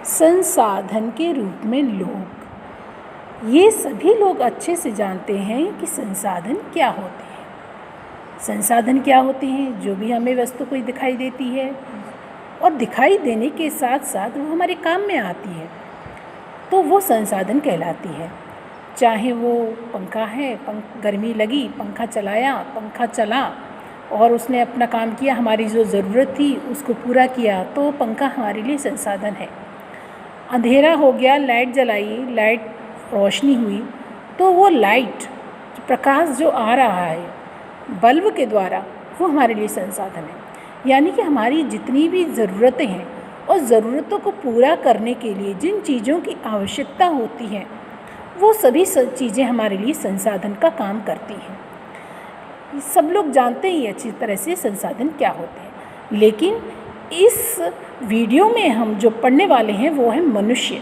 संसाधन के रूप में लोग, ये सभी लोग अच्छे से जानते हैं कि संसाधन क्या होते हैं। संसाधन क्या होते हैं? जो भी हमें वस्तु कोई दिखाई देती है और दिखाई देने के साथ साथ वो हमारे काम में आती है, तो वो संसाधन कहलाती है। चाहे वो पंखा है, गर्मी लगी, पंखा चलाया, पंखा चला और उसने अपना काम किया, हमारी जो ज़रूरत थी उसको पूरा किया, तो पंखा हमारे लिए संसाधन है। अंधेरा हो गया, लाइट जलाई, लाइट रोशनी हुई, तो वो लाइट प्रकाश जो आ रहा है बल्ब के द्वारा, वो हमारे लिए संसाधन है। यानी कि हमारी जितनी भी ज़रूरतें हैं और ज़रूरतों को पूरा करने के लिए जिन चीज़ों की आवश्यकता होती है, वो सभी चीज़ें हमारे लिए संसाधन का काम करती हैं। सब लोग जानते ही अच्छी तरह से संसाधन क्या होते हैं, लेकिन इस वीडियो में हम जो पढ़ने वाले हैं वो है मनुष्य।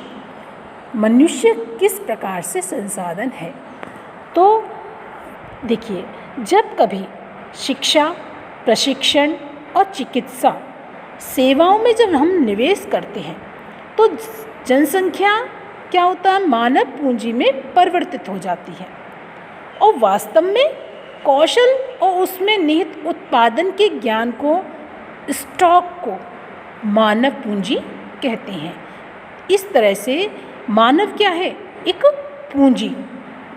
मनुष्य किस प्रकार से संसाधन है। तो देखिए, जब कभी शिक्षा, प्रशिक्षण और चिकित्सा सेवाओं में जब हम निवेश करते हैं, तो जनसंख्या क्या होता है, मानव पूंजी में परिवर्तित हो जाती है और वास्तव में कौशल और उसमें निहित उत्पादन के ज्ञान को, स्टॉक को मानव पूंजी कहते हैं। इस तरह से मानव क्या है, एक पूंजी,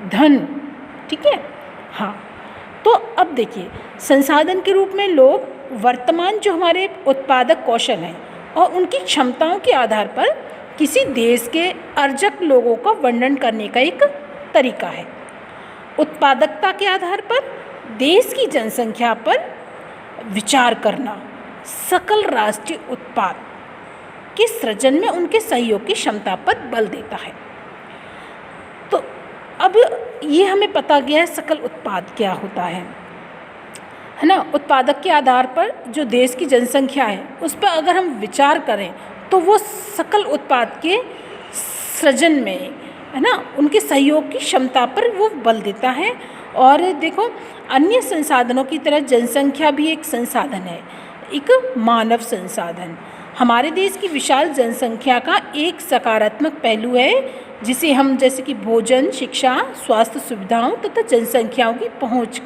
धन, ठीक है। हाँ, तो अब देखिए, संसाधन के रूप में लोग वर्तमान जो हमारे उत्पादक कौशल हैं और उनकी क्षमताओं के आधार पर किसी देश के अर्जक लोगों का वर्णन करने का एक तरीका है। उत्पादकता के आधार पर देश की जनसंख्या पर विचार करना सकल राष्ट्रीय उत्पाद के सृजन में उनके सहयोग की क्षमता पर बल देता है। तो अब ये हमें पता गया है सकल उत्पाद क्या होता है ना। उत्पादक के आधार पर जो देश की जनसंख्या है उस पर अगर हम विचार करें तो वो सकल उत्पाद के सृजन में, है ना, उनके सहयोग की क्षमता पर वो बल देता है। और देखो, अन्य संसाधनों की तरह जनसंख्या भी एक संसाधन है, एक मानव संसाधन। हमारे देश की विशाल जनसंख्या का एक सकारात्मक पहलू है जिसे हम जैसे कि भोजन, शिक्षा, स्वास्थ्य सुविधाओं तथा जनसंख्याओं की पहुंच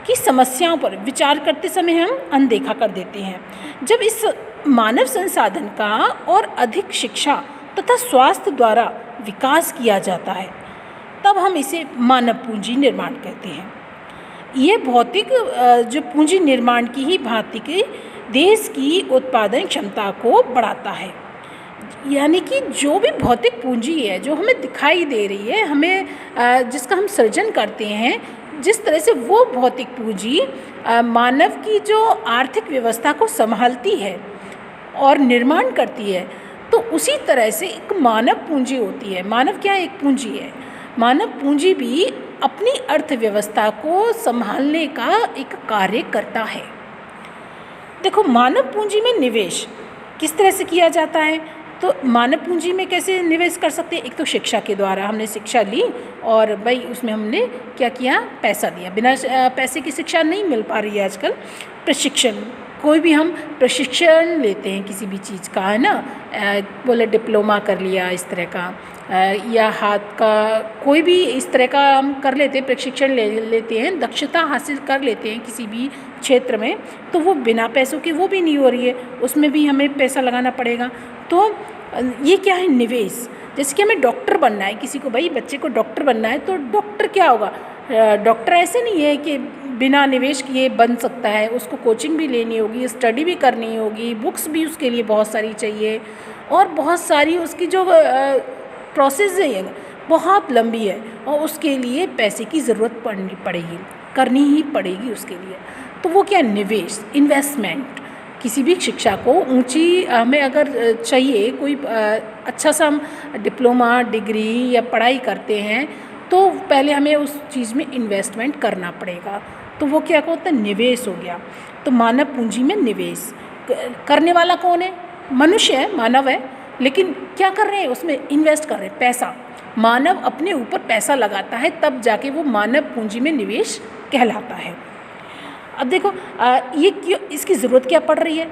की समस्याओं पर विचार करते समय हम अनदेखा कर देते हैं। जब इस मानव संसाधन का और अधिक शिक्षा तथा स्वास्थ्य द्वारा विकास किया जाता है, तब हम इसे मानव पूंजी निर्माण कहते हैं। ये भौतिक जो पूंजी निर्माण की ही भांति के देश की उत्पादन क्षमता को बढ़ाता है। यानी कि जो भी भौतिक पूंजी है जो हमें दिखाई दे रही है, हमें जिसका हम सृजन करते हैं, जिस तरह से वो भौतिक पूंजी मानव की जो आर्थिक व्यवस्था को संभालती है और निर्माण करती है, तो उसी तरह से एक मानव पूंजी होती है। मानव क्या एक पूंजी है। मानव पूंजी भी अपनी अर्थव्यवस्था को संभालने का एक कार्य करता है। देखो, मानव पूंजी में निवेश किस तरह से किया जाता है, तो मानव पूंजी में कैसे निवेश कर सकते हैं। एक तो शिक्षा के द्वारा, हमने शिक्षा ली और भाई उसमें हमने क्या किया, पैसा दिया। बिना पैसे की शिक्षा नहीं मिल पा रही है आजकल। प्रशिक्षण, कोई भी हम प्रशिक्षण लेते हैं किसी भी चीज़ का, है ना, बोले डिप्लोमा कर लिया इस तरह का, या हाथ का कोई भी इस तरह का हम कर लेते हैं, प्रशिक्षण लेते हैं, दक्षता हासिल कर लेते हैं किसी भी क्षेत्र में, तो वो बिना पैसों के वो भी नहीं हो रही है, उसमें भी हमें पैसा लगाना पड़ेगा। तो ये क्या है, निवेश। जैसे कि हमें डॉक्टर बनना है, किसी को, भाई बच्चे को डॉक्टर बनना है, तो डॉक्टर क्या होगा, डॉक्टर ऐसे नहीं है कि बिना निवेश किए बन सकता है। उसको कोचिंग भी लेनी होगी, स्टडी भी करनी होगी, बुक्स भी उसके लिए बहुत सारी चाहिए और बहुत सारी उसकी जो प्रोसेस है बहुत लंबी है और उसके लिए पैसे की ज़रूरत करनी ही पड़ेगी उसके लिए। तो वो क्या, निवेश, इन्वेस्टमेंट। किसी भी शिक्षा को ऊंची हमें अगर चाहिए, कोई अच्छा सा हम डिप्लोमा, डिग्री या पढ़ाई करते हैं, तो पहले हमें उस चीज़ में इन्वेस्टमेंट करना पड़ेगा। तो वो क्या होता है, निवेश हो गया। तो मानव पूंजी में निवेश करने वाला कौन है, मनुष्य है, मानव है, लेकिन क्या कर रहे हैं, उसमें इन्वेस्ट कर रहे हैं पैसा। मानव अपने ऊपर पैसा लगाता है, तब जाके वो मानव पूंजी में निवेश कहलाता है। अब देखो, ये क्यों, इसकी ज़रूरत क्या पड़ रही है।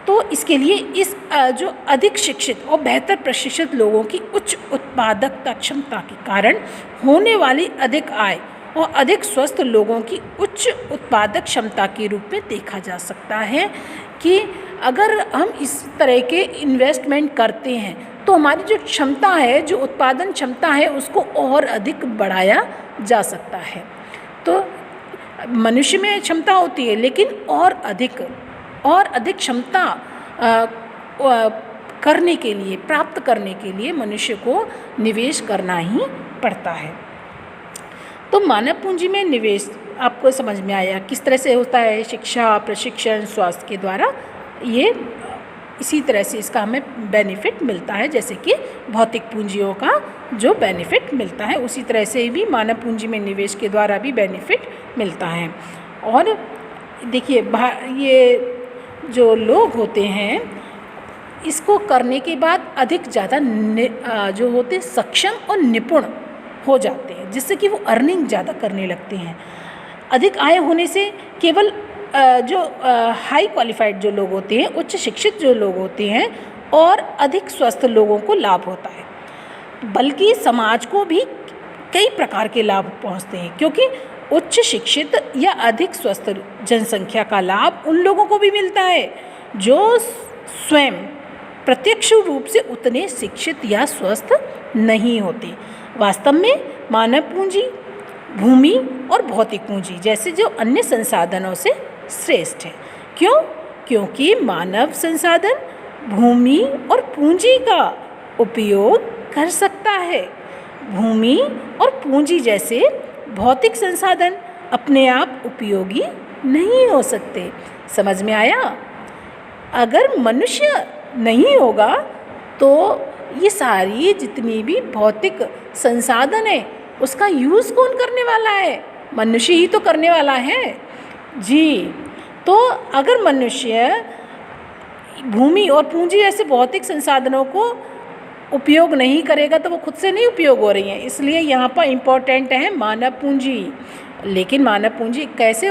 तो इसके लिए इस जो अधिक शिक्षित और बेहतर प्रशिक्षित लोगों की उच्च उत्पादकता क्षमता के कारण होने वाली अधिक आय और अधिक स्वस्थ लोगों की उच्च उत्पादक क्षमता के रूप में देखा जा सकता है कि अगर हम इस तरह के इन्वेस्टमेंट करते हैं तो हमारी जो क्षमता है, जो उत्पादन क्षमता है, उसको और अधिक बढ़ाया जा सकता है। तो मनुष्य में क्षमता होती है, लेकिन और अधिक क्षमता करने के लिए, प्राप्त करने के लिए मनुष्य को निवेश करना ही पड़ता है। तो मानव पूंजी में निवेश आपको समझ में आया किस तरह से होता है? शिक्षा, प्रशिक्षण, स्वास्थ्य के द्वारा ये इसी तरह से इसका हमें बेनिफिट मिलता है, जैसे कि भौतिक पूंजियों का जो बेनिफिट मिलता है उसी तरह से भी मानव पूंजी में निवेश के द्वारा भी बेनिफिट मिलता है। और देखिए ये जो लोग होते हैं इसको करने के बाद अधिक ज़्यादा जो होते सक्षम और निपुण हो जाते हैं, जिससे कि वो अर्निंग ज़्यादा करने लगते हैं। अधिक आय होने से केवल जो हाई क्वालिफाइड जो लोग होते हैं, उच्च शिक्षित जो लोग होते हैं और अधिक स्वस्थ लोगों को लाभ होता है, बल्कि समाज को भी कई प्रकार के लाभ पहुंचते हैं, क्योंकि उच्च शिक्षित या अधिक स्वस्थ जनसंख्या का लाभ उन लोगों को भी मिलता है जो स्वयं प्रत्यक्ष रूप से उतने शिक्षित या स्वस्थ नहीं होते। वास्तव में मानव पूंजी, भूमि और भौतिक पूंजी जैसे जो अन्य संसाधनों से श्रेष्ठ है। क्यों? क्योंकि मानव संसाधन भूमि और पूंजी का उपयोग कर सकता है। भूमि और पूंजी जैसे भौतिक संसाधन अपने आप उपयोगी नहीं हो सकते। समझ में आया? अगर मनुष्य नहीं होगा तो ये सारी जितनी भी भौतिक संसाधन है उसका यूज़ कौन करने वाला है? मनुष्य ही तो करने वाला है जी। तो अगर मनुष्य भूमि और पूंजी जैसे भौतिक संसाधनों को उपयोग नहीं करेगा तो वो खुद से नहीं उपयोग हो रही हैं, इसलिए यहाँ पर इम्पोर्टेंट है मानव पूंजी। लेकिन मानव पूंजी कैसे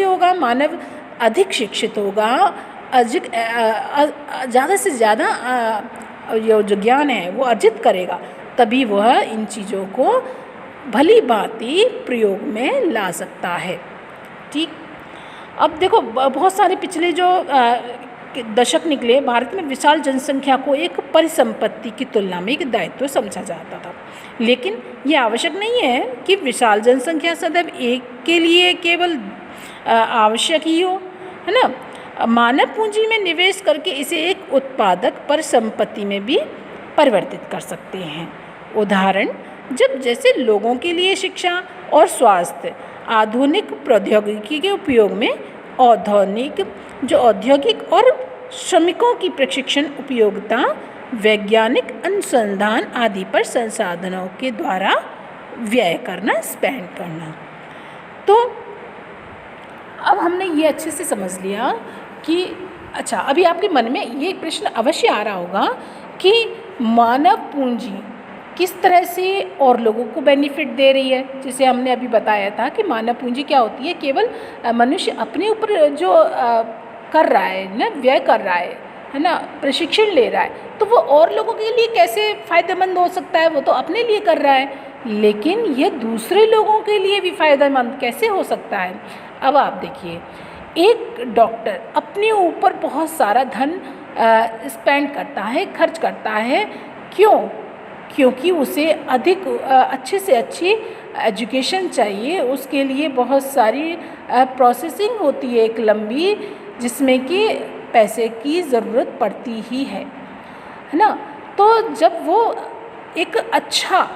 होगा? मानव अधिक शिक्षित होगा, अधिक ज़्यादा से ज़्यादा जो ज्ञान है वो अर्जित करेगा, तभी वह इन चीज़ों को भली भांति प्रयोग में ला सकता है। ठीक, अब देखो बहुत सारे पिछले जो दशक निकले, भारत में विशाल जनसंख्या को एक परिसंपत्ति की तुलना में एक दायित्व समझा जाता था, लेकिन ये आवश्यक नहीं है कि विशाल जनसंख्या सदैव एक के लिए केवल आवश्यक ही हो, है ना। मानव पूंजी में निवेश करके इसे एक उत्पादक परिसंपत्ति में भी परिवर्तित कर सकते हैं। उदाहरण, जब जैसे लोगों के लिए शिक्षा और स्वास्थ्य, आधुनिक प्रौद्योगिकी के उपयोग में औद्योगिक और श्रमिकों की प्रशिक्षण उपयोगिता, वैज्ञानिक अनुसंधान आदि पर संसाधनों के द्वारा व्यय करना, स्पेंड करना। तो अब हमने ये अच्छे से समझ लिया कि अच्छा, अभी आपके मन में ये प्रश्न अवश्य आ रहा होगा कि मानव पूंजी किस तरह से और लोगों को बेनिफिट दे रही है। जैसे हमने अभी बताया था कि मानव पूंजी क्या होती है, केवल मनुष्य अपने ऊपर जो कर रहा है ना, व्यय कर रहा है ना, प्रशिक्षण ले रहा है, तो वो और लोगों के लिए कैसे फ़ायदेमंद हो सकता है? वो तो अपने लिए कर रहा है, लेकिन ये दूसरे लोगों के लिए भी फ़ायदेमंद कैसे हो सकता है? अब आप देखिए, एक डॉक्टर अपने ऊपर बहुत सारा धन स्पेंड करता है, खर्च करता है। क्यों? क्योंकि उसे अधिक अच्छे से अच्छी एजुकेशन चाहिए, उसके लिए बहुत सारी प्रोसेसिंग होती है एक लंबी, जिसमें कि पैसे की ज़रूरत पड़ती ही है ना। तो जब वो एक अच्छा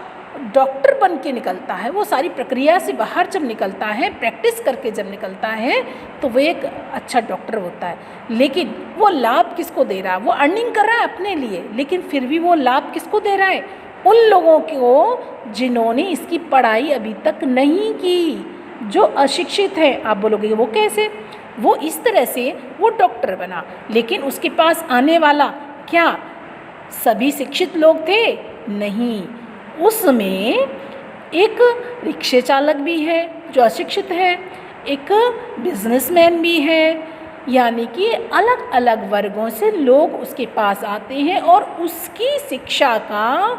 डॉक्टर बन के निकलता है, वो सारी प्रक्रिया से बाहर जब निकलता है, प्रैक्टिस करके जब निकलता है, तो वो एक अच्छा डॉक्टर होता है। लेकिन वो लाभ किसको दे रहा है? वो अर्निंग कर रहा है अपने लिए, लेकिन फिर भी वो लाभ किसको दे रहा है? उन लोगों को जिन्होंने इसकी पढ़ाई अभी तक नहीं की, जो अशिक्षित हैं। आप बोलोगे वो कैसे? वो इस तरह से वो डॉक्टर बना, लेकिन उसके पास आने वाला क्या सभी शिक्षित लोग थे? नहीं, उसमें एक रिक्शे चालक भी है जो अशिक्षित है, एक बिजनेसमैन भी है, यानी कि अलग अलग वर्गों से लोग उसके पास आते हैं और उसकी शिक्षा का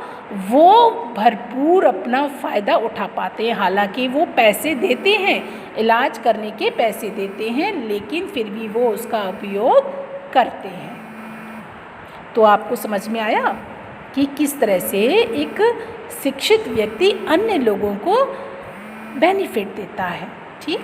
वो भरपूर अपना फ़ायदा उठा पाते हैं। हालांकि वो पैसे देते हैं, इलाज करने के पैसे देते हैं, लेकिन फिर भी वो उसका उपयोग करते हैं। तो आपको समझ में आया कि किस तरह से एक शिक्षित व्यक्ति अन्य लोगों को बेनिफिट देता है। ठीक।